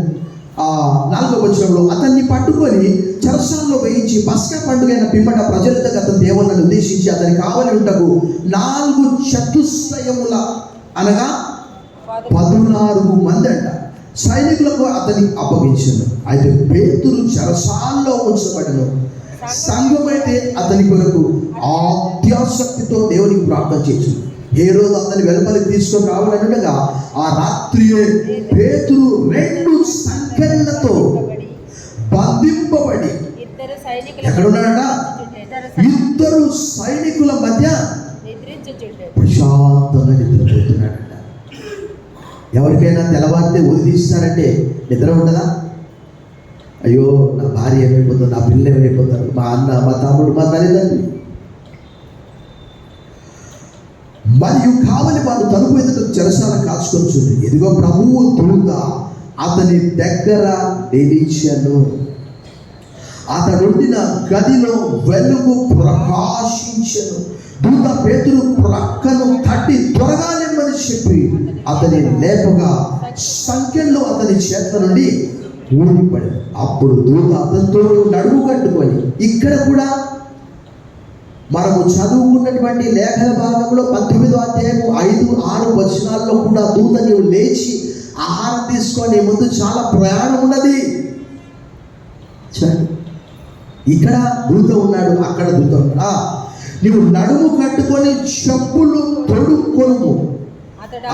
4వ వచనంలో, అతన్ని పట్టుకొని చెరసాలలో వేయించి పస్కా పండుగైన పిమ్మట ప్రజలతో అతని దేవుళ్ళను ఉద్దేశించి అతని కావలి ఉంటకు 4 చతుష్టయముల అనగా 16 మంది అంట సైనికులకు అతని అప్పగించాను. అయితే పేతురు చెరసాల్లో ఉంచబడను. సంఘమైతే అతని కొరకు అత్యాసక్తితో దేవునికి ప్రార్థన చేసింది. హేరోదు అతని వెలుపలికి తీసుకొని రావాలనగా ఆ రాత్రియే పేతురు 2 సంకెళ్లతో బంధింపబడి ఎక్కడున్నాడట? 2 సైనికుల మధ్య ప్రశాంతంగా నిద్రపోతున్నాడట. ఎవరికైనా తెల్లవారితే ఉరి తీస్తారంటే నిద్ర ఉండదా? అయ్యో నా భార్య ఏమైపోతుంది, నా పిల్లలు ఏమైపోతారు, మా అన్న, మా తమ్ముడు, మా తల్లిదండ్రులు. మరియు కావలి వారు తలుపు ఎదుట చెరసాల కాచుకొని చూడండి, ఎదుగో ప్రభువు దూత అతని దగ్గర నిలిచెను. అతడుండిన గదిలో వెలుగు ప్రకాశించెను. దూత పేతురు ప్రక్కను తట్టి త్వరగా లేమని చెప్పి అతని లేపగా సంఖ్యలో అతని చేత నుండి ఊడిపడి, అప్పుడు దూత అతనితో నడుము కట్టుకొని, ఇక్కడ కూడా మనము చదువుకున్నటువంటి లేఖన భాగంలో 18వ అధ్యాయము 5, 6 వచనాల్లో కూడా దూత నీవు లేచి ఆహారం తీసుకొని ముందు చాలా ప్రయాణం ఉన్నది. ఇక్కడ దూత ఉన్నాడు, అక్కడ దూత ఉన్నాడు. నీవు నడుము కట్టుకొని చెప్పులు తొడుక్కొను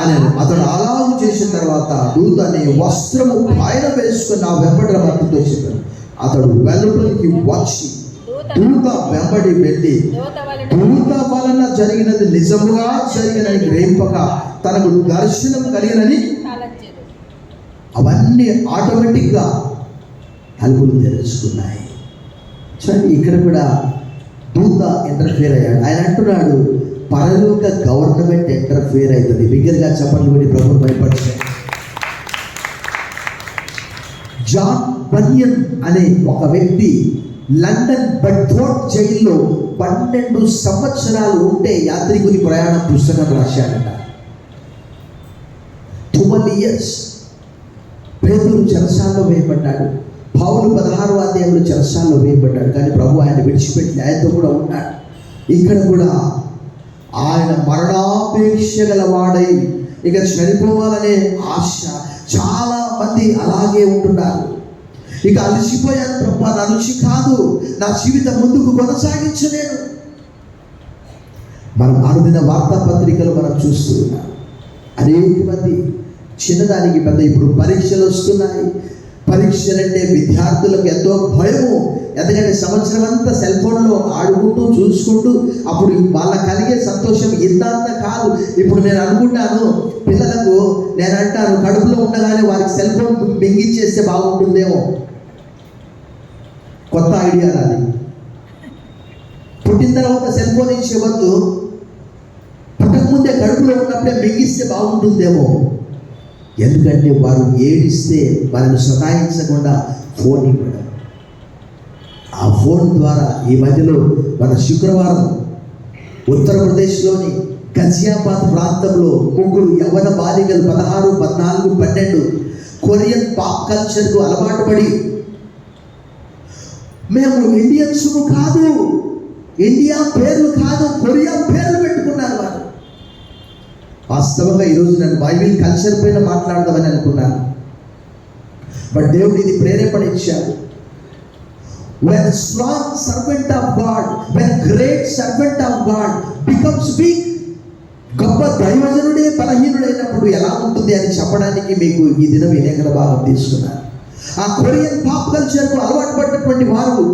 అని అతడు అలాగూ చేసిన తర్వాత దూత నీ వస్త్రము పైన వేసుకొని నా వెంబడి రమ్మతో చెప్పాను. అతడు వెలుపలికి వచ్చి దూత వెంబడి వెళ్ళి దూత వలన జరిగినది నిజముగా జరిగినని గ్రహింపక తనకు దర్శనం కలిగినని అవన్నీ ఆటోమేటిక్గా తలుపులు తెలుసుకున్నాయి. చూడండి, ఇక్కడ కూడా దూత ఇంటర్ఫియర్ అయ్యాడు. ఆయన అంటున్నాడు, పరలోక గవర్నమెంట్ ఇంటర్ఫియర్ అవుతుంది. బిగ్గరగా చెప్పండి కూడా ప్రభుత్వం భయపరిచాయి. జాన్ బనియన్ అనే ఒక వ్యక్తి లండన్ బెడ్ఫోర్డ్ జైల్లో 12 సంవత్సరాలు ఉంటే యాత్రికుని ప్రయాణం పుస్తకం రాశాడట. 12 years. పేతురు చెరసాల్లో వేయబడ్డాడు. పౌలు 16వ అధ్యాయంలో చెరసాల్లో వేయబడ్డాడు. కానీ ప్రభు ఆయన విడిచిపెట్టి ఆయనతో కూడా ఉన్నాడు. ఇక్కడ కూడా ఆయన మరణాపేక్ష గలవాడై ఇక చనిపోవాలనే ఆశ. చాలా మంది అలాగే ఉంటున్నారు. ఇక అలసిపోయాను ప్రభు, నా రుచి కాదు, నా జీవితం ముందుకు కొనసాగించలేను. మనం అనుదిన వార్తాపత్రికలు మనం చూస్తూ ఉన్నాం. అనేక మంది చిన్నదానికి పెద్ద, ఇప్పుడు పరీక్షలు వస్తున్నాయి. పరీక్షలంటే విద్యార్థులకు ఎంతో భయము. ఎందుకంటే సంవత్సరం అంతా సెల్ ఫోన్లో ఆడుకుంటూ చూసుకుంటూ, అప్పుడు వాళ్ళ కలిగే సంతోషం ఇంత కాదు. ఇప్పుడు నేను అనుకుంటాను, పిల్లలకు నేను అంటాను, కడుపులో ఉండగానే వారికి సెల్ ఫోన్ మింగిచ్చేస్తే బాగుంటుందేమో. కొత్త ఐడియా రాదు. పుట్టిన తర్వాత సెల్ ఫోన్ ఇచ్చేవద్దు, పుట్టకముందే కడుపులో ఉన్నప్పుడే మింగిస్తే బాగుంటుందేమో. ఎందుకంటే వారు ఏడిస్తే వారిని సతాయించకుండా ఫోన్ ఇవ్వడం. ఆ ఫోన్ ద్వారా ఈ మధ్యలో మన శుక్రవారం ఉత్తరప్రదేశ్లోని గజియాబాద్ ప్రాంతంలో 3 యవ్వన బాలికలు 16, 14, 12 కొరియన్ పాప్ కల్చర్కు అలవాటు పడి, మేము ఇండియన్స్ కాదు, ఇండియా పేర్లు కాదు, కొరియా పేర్లు పెట్టుకున్నారు వారు. వాస్తవంగా ఈరోజు నేను బైబిల్ కల్చర్ పైన మాట్లాడదామని అనుకున్నాను. బట్ దేవుడు ఇది ప్రేరేపణ ఇచ్చాడు. When strong servant of God, when great servant of God becomes weak, గొప్ప దైవజనుడే బలహీనుడైనప్పుడు ఎలా ఉంటుంది అని చెప్పడానికి మీకు ఈ దినం విలేకరుల భాగం తీసుకున్నాను. ఆ కొరియన్ పాప్ కల్చర్కు అలవాటు పడినటువంటి వారు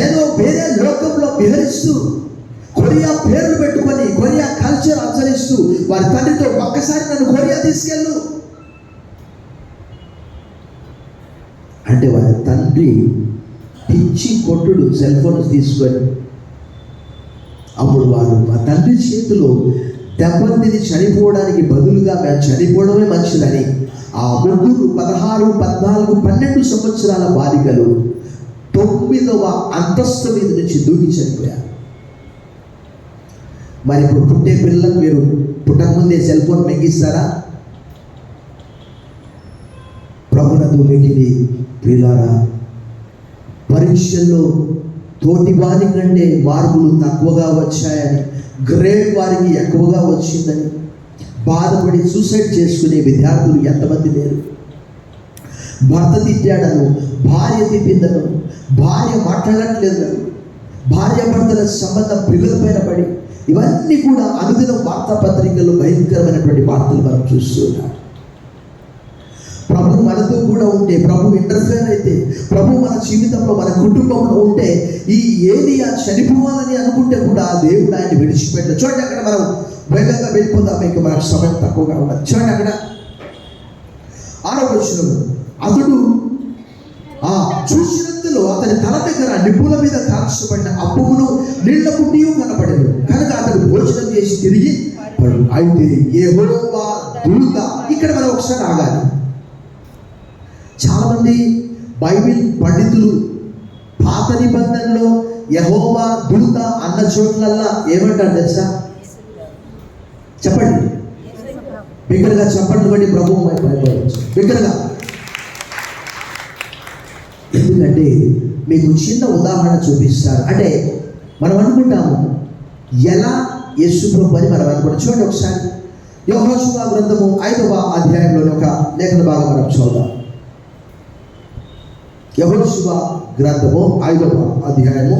ఏదో వేరే లోకంలో విహరిస్తూ, కొరియా పేర్లు పెట్టుకొని, కొరియా కల్చర్ ఆచరిస్తూ వారి తండ్రితో, ఒక్కసారి నన్ను కొరియా తీసుకెళ్ళు అంటే వారి తండ్రి పిచ్చి కొట్టుడు సెల్ ఫోన్ తీసుకొని, అప్పుడు వారు మా తండ్రి చేతిలో దెబ్బతిని చనిపోవడానికి బదులుగా మేము చనిపోవడమే మంచిదని ఆ 3 16, 14, 12 సంవత్సరాల బాలికలు 9వ అంతస్తు మీద నుంచి దూకి చనిపోయారు. మరి ఇప్పుడు పుట్టే పిల్లలకు మీరు పుట్టకముందే సెల్ ఫోన్ మింగిస్తారా? ప్రభునందు మిగిలి ప్రియులారా, పరీక్షల్లో తోటి వారి కంటే మార్కులు తక్కువగా వచ్చాయని, గ్రేడ్ వారికి ఎక్కువగా వచ్చిందని బాధపడి సూసైడ్ చేసుకునే విద్యార్థులు ఎంతమంది లేరు? భర్త తిట్టాడను, భార్య తిట్టిందను, భార్య మాట్లాడట్లేదను, భార్య భర్తల సంబంధం పిల్లలపైన పడి, ఇవన్నీ కూడా అనుదినం వార్తాపత్రికల్లో భయంకరమైనటువంటి వార్తలు మనం చూస్తున్నాం. ప్రభు మనతో కూడా ఉంటే, ప్రభు ఇంటర్ఫేర్ అయితే, ప్రభు మన జీవితంలో, మన కుటుంబంలో ఉంటే, ఈ ఏలియా చనిపోవాలని అనుకుంటే కూడా దేవుడు ఆయన్ని విడిచిపెట్టాడు. చూడండి, అక్కడ మనం వేగంగా వెళ్ళిపోదాం, మీకు మనకు సమయం తక్కువగా ఉన్నది. చూడండి, అక్కడ 6వ వచనం, అతడు చూసినంతలో అతని తల దగ్గర నిప్పుల మీద కాల్చబడిన అప్పును నీళ్ల పుట్టియు కనపడేది కనుక అతడు భోజనం చేసి తిరిగి అయితే యెహోవా దూత. ఇక్కడ మనం ఒకసారి ఆగాలి. చాలామంది బైబిల్ పండితులు పాత నిబంధనలో యెహోవా దూత అన్న చోట్లల్లా ఏమంటారు తెలుసా? చెప్పండి, బిగ్గరగా చెప్పండి, బట్టి ప్రభువు బిగ్గరగా. ఎందుకంటే మీకు చిన్న ఉదాహరణ చూపిస్తారు. అంటే మనం అనుకుంటాము ఎలా యేసు ప్రభు అని మనం అనుకుంటాం. చూడండి ఒకసారి యెహోషువ గ్రంథము 5వ అధ్యాయంలోని ఒక లేఖన భాగం మనం చూద్దాం. యెహోషువ గ్రంథము 5వ అధ్యాయము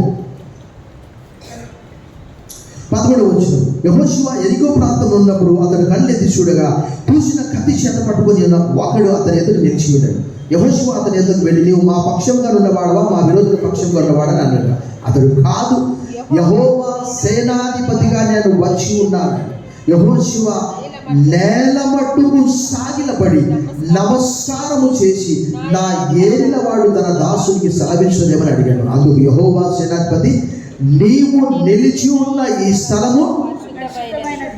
11వ వచనం, యెహోషువ యెరికో ప్రాంతంలో ఉన్నప్పుడు అతడు కళ్ళెత్తి చూడగా కూసిన కత్తి చేత పట్టుకొని ఉన్న ఒకడు అతని ఎదురు నిలిచి ఉన్నాడు. యెహోషువ అతని ఎదురుకు వెళ్ళి, నీవు మా పక్షంగా ఉన్నవాడవా మా విరోధుల పక్షంగా ఉన్నవాడని అన్నాడు. అతడు, కాదు, యెహోవా సేనాధిపతిగా నేను వచ్చి ఉన్నాను. యెహోషువ నేల మట్టుకు సాగిలపడి నమస్కారము చేసి, నా ఏలినవాడు తన దాసునికి సెలవించదేమని అడిగాను. అందుకు యెహోవా సేనాధిపతి, నీవు నిలిచి ఉన్న ఈ స్థలము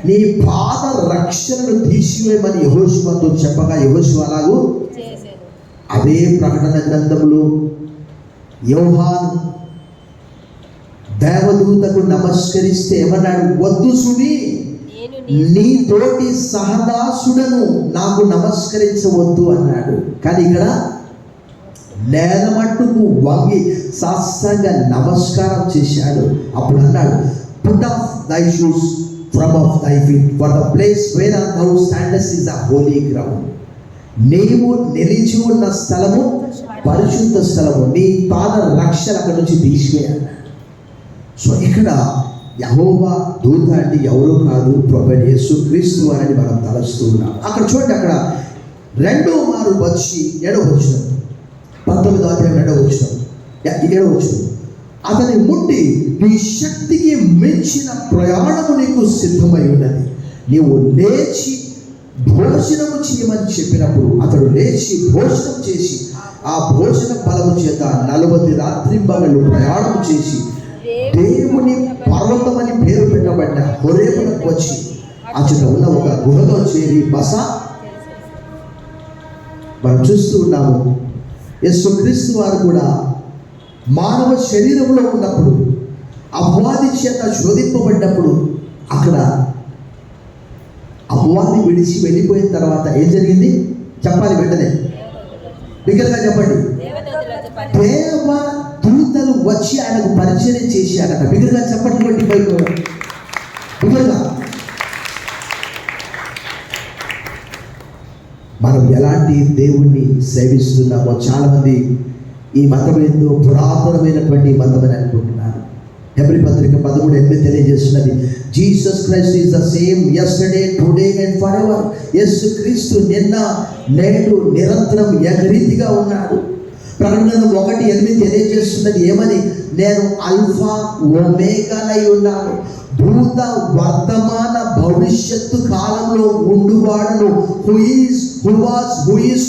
నీ పాద రక్షణను తీసివేయమని యెహోషువతో చెప్పగా యెహోషువ అలాగూ. అదే ప్రకటన గ్రంథంలో యోహాను దేవదూతకు నమస్కరిస్తే ఏమన్నాడు? వద్దు సుమి, నీ తోటి సహదాసుడను నాకు నమస్కరించవద్దు అన్నాడు. కానీ ఇక్కడ నేల మట్టుకు వంగి సాష్టాంగ నమస్కారం చేశాడు. అప్పుడు అన్నాడు, పుట్ ఆఫ్ దై షూస్ ఫ్రమ్ ఆఫ్ దై feet, for the place where thou standest is a holy ground. నీవు నిలిచి ఉన్న స్థలము పరిశుద్ధ స్థలము, నీ పాద రక్షణ అక్కడి నుంచి తీసివేయాలి. సో ఇక్కడ యెహోవా దూత అంటే ఎవరో కాదు, ప్రభువైన యేసుక్రీస్తు వారిని మనం తలస్తూ ఉన్నాం. అక్కడ చూడండి, అక్కడ రెండో మారు వచ్చి 7వ వచనం, 19వ అధ్యాయం 2వ వచనం, 7వ వచనం, అతని ముట్టి, నీ శక్తికి మించిన ప్రయాణము నీకు సిద్ధమై ఉన్నది, నీవు లేచి భోజనము చేయమని చెప్పినప్పుడు అతడు లేచి భోజనం చేసి ఆ భోజన బలము చేత 40 రాత్రింబగళ్ళు ప్రయాణం చేసి దేవుని పర్వతం అని పేరు పెట్టబడిన హోరేబునకు వచ్చి అచ్చట ఉన్న ఒక గుహలో చేరి బస. మనం చూస్తూ ఉన్నాము, యేసుక్రీస్తు వారు కూడా మానవ శరీరంలో ఉన్నప్పుడు అపవాది చేత శోధింపబడినప్పుడు అక్కడ అపవాది విడిచి వెళ్ళిపోయిన తర్వాత ఏం జరిగింది చెప్పాలి, వెంటనే బిగ్గరగా చెప్పండి. దేవ దూతలు వచ్చి ఆయనకు పరిచయం చేశారట. బిగ్గరగా చెప్పండి, బట్టి బయట బిగ్గరగా. మనం ఎలాంటి దేవుణ్ణి సేవిస్తున్నామో చాలా మంది ఈ మతం ఏందో పురాతనమైనటువంటి మతం అని అనుకుంటున్నారు. హెబ్రీ పత్రిక 13:8 తెలియజేస్తున్నది, Jesus Christ is the same yesterday today and for ever. యేసు క్రీస్తు నిన్న నేడు నిరంతరం ఏకరీతిగా ఉన్నాడు. ప్రకటన 1:8 తెలియజేస్తున్నది ఏమని? నేను అల్ఫా ఒమేగానై ఉన్నాను, భూత వర్తమాన భవిష్యత్తు కాలంలో ఉండువాడను, హూ ఈజ్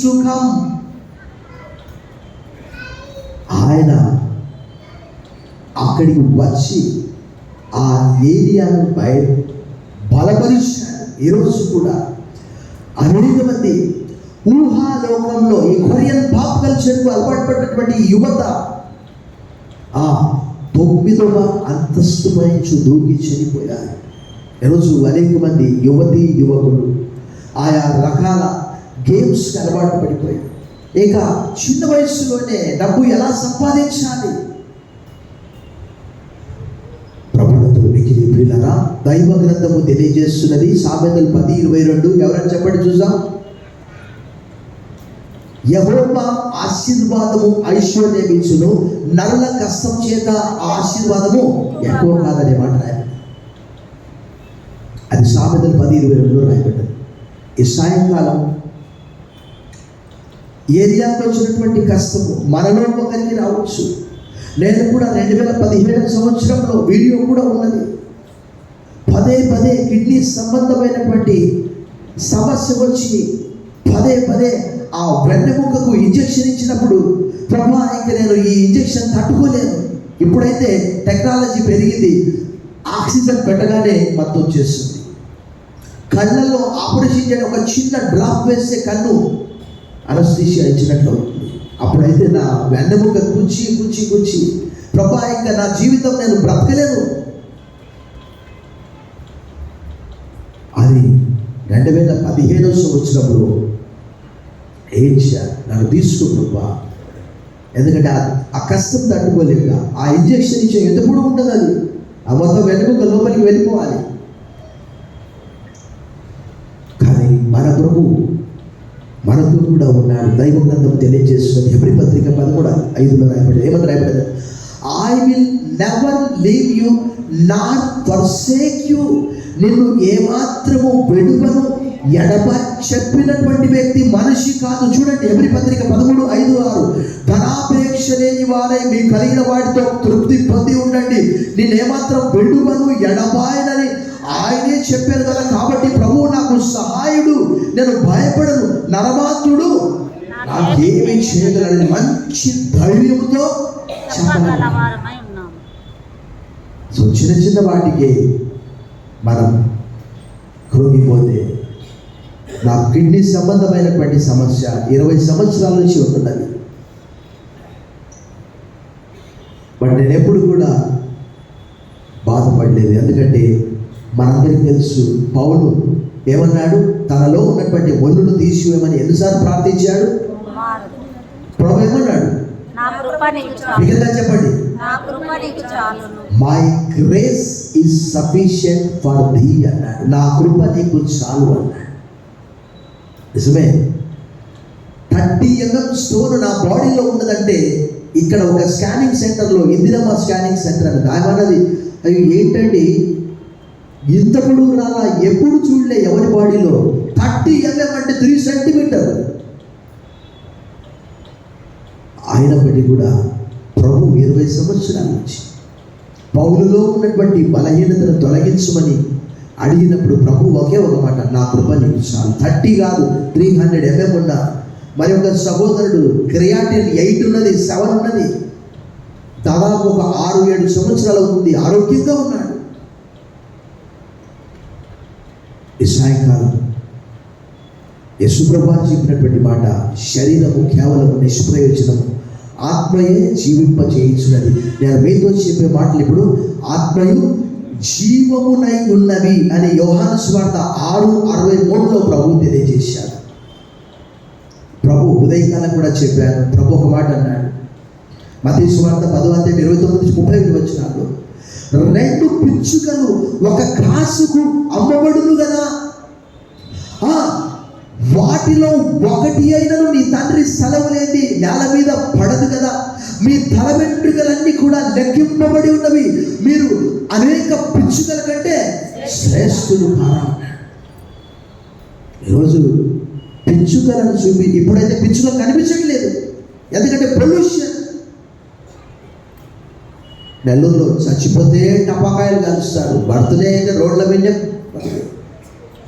టు కమ్. ఆయన అక్కడికి వచ్చి ఆ ఏరియాను బలపరిచాడు. ఈరోజు కూడా అనేక మంది ఊహాలోకంలో ఈ కొరియన్ పాప్ కల్చర్కు అలవాటు పడినటువంటి యువత ఆ 9వ అంతస్తు పైంచు దూకి చనిపోయారు. ఈరోజు అనేక మంది యువతీ యువకులు ఆయా రకాల గేమ్స్కి అలవాటు పడిపోయారు. ఇక చిన్న వయసులోనే డబ్బు ఎలా సంపాదించాలి, ప్రభుత్వ మిగిలి ప్రియులారా, దైవ గ్రంథము తెలియజేస్తున్నది. సామెతలు 10:22 ఎవరైనా చెప్పండి చూద్దాం. యెహోవా ఆశీర్వాదము ఐశ్వర్యమిచ్చును, నరుల కష్టం చేత ఆ ఆశీర్వాదము ఎక్కువ కాదనే మాట రాయబడింది. అది సామెతలు 10:22 రాయబడ్డది. ఈ సాయంకాలం ఏరియాకు వచ్చినటువంటి కష్టము మనలో ఒకరికి రావచ్చు. నేను కూడా 2017 సంవత్సరంలో వీడియో కూడా ఉన్నది. పదే కిడ్నీ సంబంధమైనటువంటి సమస్య వచ్చి పదే ఆ వెన్నెముకకు ఇంజెక్షన్ ఇచ్చినప్పుడు, ప్రభా ఇంక నేను ఈ ఇంజెక్షన్ తట్టుకోలేను. ఇప్పుడైతే టెక్నాలజీ పెరిగింది, ఆక్సిజన్ పెట్టగానే మత్తు వచ్చేస్తుంది. కళ్ళల్లో ఆపరేషన్ చేయడం, ఒక చిన్న డ్రాప్ వేస్తే కన్ను అనస్థీషియా ఇచ్చినట్లు. అప్పుడైతే నా వెన్నెముక కూర్చి ప్రభా ఇంకా నా జీవితం నేను బ్రతకలేను. అది 2017 సంవత్సరంలో ఏం చేయాలి, నన్ను తీసుకున్నా, ఎందుకంటే ఆ కష్టం తట్టుకోలేక ఆ ఇంజెక్షన్ ఇచ్చే ఎప్పుడు ఉంటుంది, అది ఆ మొత్తం వెన్నెముక లోపలికి వెళ్ళిపోవాలి. కానీ మన ప్రభు మనతో కూడా ఉన్నాడు. దైవ గ్రంథం తెలియజేస్తుంది. హెబ్రీ పత్రిక 13:5 రాయబడింది. ఏమని రాయబడింది? I will never leave you not forsake you. నిన్ను ఏమాత్రము విడువను చెప్పినటువంటి వ్యక్తి మనిషి కాదు. చూడండి హెబ్రీ పత్రిక 13:5-6, ధనాపేక్ష లేని వారై మీ కలిగిన వాటితో తృప్తి పొంది ఉండండి, నేనేమాత్రం విడువను ఎడబాయనని ఆయనే చెప్పారు కదా. కాబట్టి ప్రభువు నాకు సహాయుడు, నేను భయపడను, నరమాత్రుడు నాకేమి చేయగలని మంచి ధైర్యంతో చెప్పగలవారమై ఉన్నాం. సో చిన్న చిన్న వాటికి మనం కృంగిపోతే, నా కిడ్నీ సంబంధమైనటువంటి సమస్య 20 సంవత్సరాల నుంచి ఉంటున్నది, బట్ నేను ఎప్పుడు కూడా బాధపడలేదు. ఎందుకంటే మనందరికీ తెలుసు పౌలు ఏమన్నాడు, తనలో ఉన్నటువంటి ఒళ్ళును తీసివేయమని ఎన్నిసార్లు ప్రార్థించాడు. ప్రభు ఏమన్నాడు, మిగతా చెప్పండి, my grace is sufficient for thee అన్నాడు. నా కృప నీకు చాలు అన్నాడు. నిజమే. 30 mm స్టోన్ నా బాడీలో ఉన్నదంటే, ఇక్కడ ఒక స్కానింగ్ సెంటర్లో, ఇందిరమ్మ స్కానింగ్ సెంటర్ అన్నది, ఆయనది అవి ఏంటండి ఇంత పొడవు రాలా, ఎప్పుడు చూడలే ఎవరి బాడీలో. 30 mm అంటే 3 సెంటీమీటర్. అయినప్పటికీ కూడా ప్రభు 20 సంవత్సరాల నుంచి పౌలులో ఉన్నటువంటి బలహీనతను తొలగించమని అడిగినప్పుడు ప్రభు ఒకే ఒక మాట, నా కృప నీకు చాలు. 30 కాదు 300 mm ఉన్న మరి ఒక సహోదరుడు క్రియాటిన్ 8 ఉన్నది, 7 ఉన్నది, దాదాపు ఒక 6-7 సంవత్సరాలు ఉంది, ఆరోగ్యంగా ఉన్నాడు. ఈ సాయంకాలం యేసుప్రభు చెప్పినటువంటి మాట, శరీరము కేవలము నిష్ప్రయోజనము, ఆత్మయే జీవింప చేయించున్నది. నేను మీతో చెప్పే మాటలు ఇప్పుడు ఆత్మయు జీవమునై ఉన్నవి అని యోహాను సువార్త 6:63లో ప్రభు తెలియజేశాడు. ప్రభు ఉదయకాలం కూడా చెప్పాను. ప్రభు ఒక మాట అన్నాడు, మత్తయి సువార్త 10:29-30 2 పిచ్చుకలు ఒక గ్రాసుకు అమ్మబడును కదా, వాటిలో ఒకటి అయినను నీ తండ్రి సెలవు లేని నేల మీద పడదు కదా. మీ తల వెంట్రుకలన్నీ కూడా లెక్కింపబడి ఉన్నవి, మీరు అనేక పిచ్చుకల కంటే శ్రేష్ఠులు కారా. ఈరోజు పిచ్చుకలను చూపి, ఇప్పుడైతే పిచ్చుకలు కనిపించట్లేదు, ఎందుకంటే పొల్యూషన్. నెల్లూరులో చచ్చిపోతే టపాకాయలు కలుస్తారు, బర్త్డే అయితే రోడ్ల మీద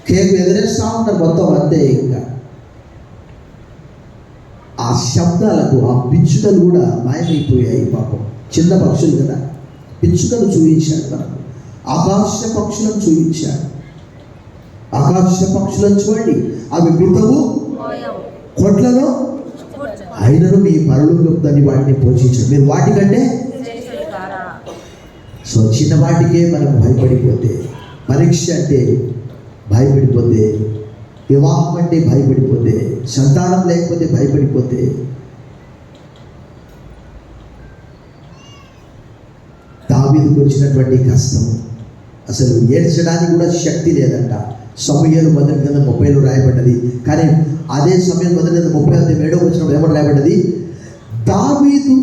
కేక్ ఎగరేస్తూ ఉంటారు మొత్తం, అంతే. ఇంకా ఆ శబ్దాలకు ఆ పిచ్చుకలు కూడా మాయమైపోయాయి. పాపం చిన్న పక్షులు కదా, పిచ్చుకలు చూపించాడు మనకు, ఆకాశ పక్షులను చూపించాడు. ఆకాశ పక్షులను చూడండి, అవి వితవు కొట్లలో అయినను మీ పరలోకపు తండ్రి వాటిని పోషించాడు. మీరు వాటికంటే సో చిన్న వాటికే మనం భయపడిపోతే, పరీక్ష అంటే భయపడిపోతే, వివాహం అంటే భయపడిపోతే, సంతానం లేకపోతే భయపడిపోతే, దావీదుకు వచ్చినటువంటి కష్టం అసలు ఏడ్చడానికి కూడా శక్తి లేదంట. సమూయేలు 1:30 రాయబడ్డది. కానీ అదే సమయం 1:37 ఏమని రాయబడ్డది, దావీదు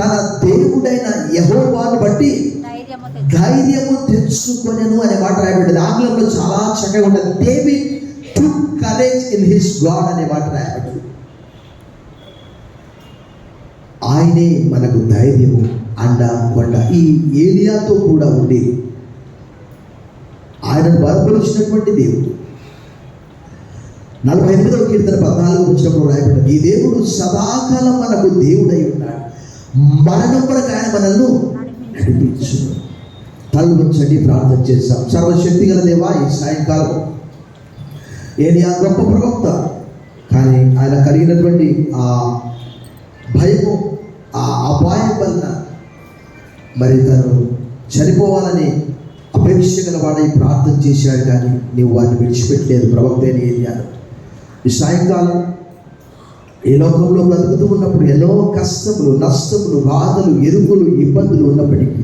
తన దేవుడైన యెహోవాను బట్టి ధైర్యము తెచ్చుకొనెను అనే మాట రాయబడ్డది. ఆంగ్లంలో చాలా చక్కగా ఉంటుంది. David took courage in his God అనే మాట రాయబడ్డది. ఆయనే మనకు ధైర్యము, అండ, కొండ. ఈ ఏలియాతో కూడా ఉండి ఆయనను బలపరిచినటువంటి దేవుడు. 48వ కీర్తన 14 రాయబడ్డది, ఈ దేవుడు సదాకాలం మనకు దేవుడై ఉన్నాడు, మరణం వరకు ఆయన మనల్ని నడిపించు. తల్లు ఉంచండి, ప్రార్థన చేస్తాం. సర్వశక్తి గల దేవా, ఈ సాయంకాలం ఏలియా గొప్ప ప్రవక్త, కానీ ఆయన కలిగినటువంటి ఆ భయము, ఆ అపాయం వలన మరి తను చనిపోవాలని అపేక్ష గల వాడై ప్రార్థన చేశాడు, కానీ నీవు వారిని విడిచిపెట్టలేదు. ప్రవక్త అయిన ఏలియాను ఈ సాయంకాలం ఈ లోకంలో బ్రతుకుతూ ఉన్నప్పుడు ఎన్నో కష్టములు, నష్టములు, బాధలు, ఎరుపులు, ఇబ్బందులు ఉన్నప్పటికీ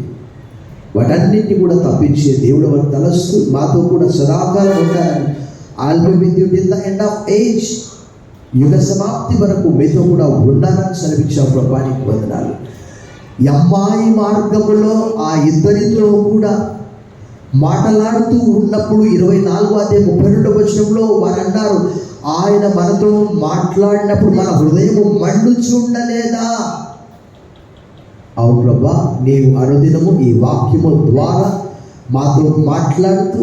వాటన్నింటినీ కూడా తప్పించే దేవుడు వారు తలస్తూ మాతో కూడా సదాకాలం ఉండాలని, album with you till the end of age, యుగ సమాప్తి వరకు మీతో కూడా ఉండాలని సెలవిచ్చావు. ప్రభానికి వందనాలు. అమ్మాయి మార్గములో ఆ ఇద్దరితో కూడా మాట్లాడుతూ ఉన్నప్పుడు 24:32 వారు అన్నారు, ఆయన మనతో మాట్లాడినప్పుడు మన హృదయము మండుచుండలేదా? అవును ప్రభా, నీవు అనుదినము ఈ వాక్యము ద్వారా మాతో మాట్లాడుతూ,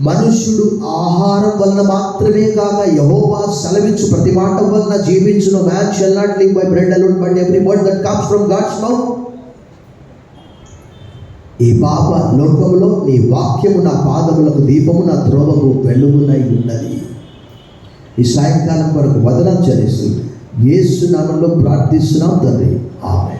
మనుష్యుడు ఆహారం వలన మాత్రమే కాక యెహోవా సెలవిచ్చు ప్రతి మాట వలన జీవించును. Man shall not live by bread alone but every word that comes from God's mouth. ఈ పాప లోకంలో నీ వాక్యము నా పాదములకు దీపము, నా త్రోవకు వెలుగునై ఉన్నది. ఈ సాయంకాలం వరకు వదనం చెల్లిస్తూ యేసు నామములో ప్రార్థిస్తున్నాం తండ్రి, ఆమేన్.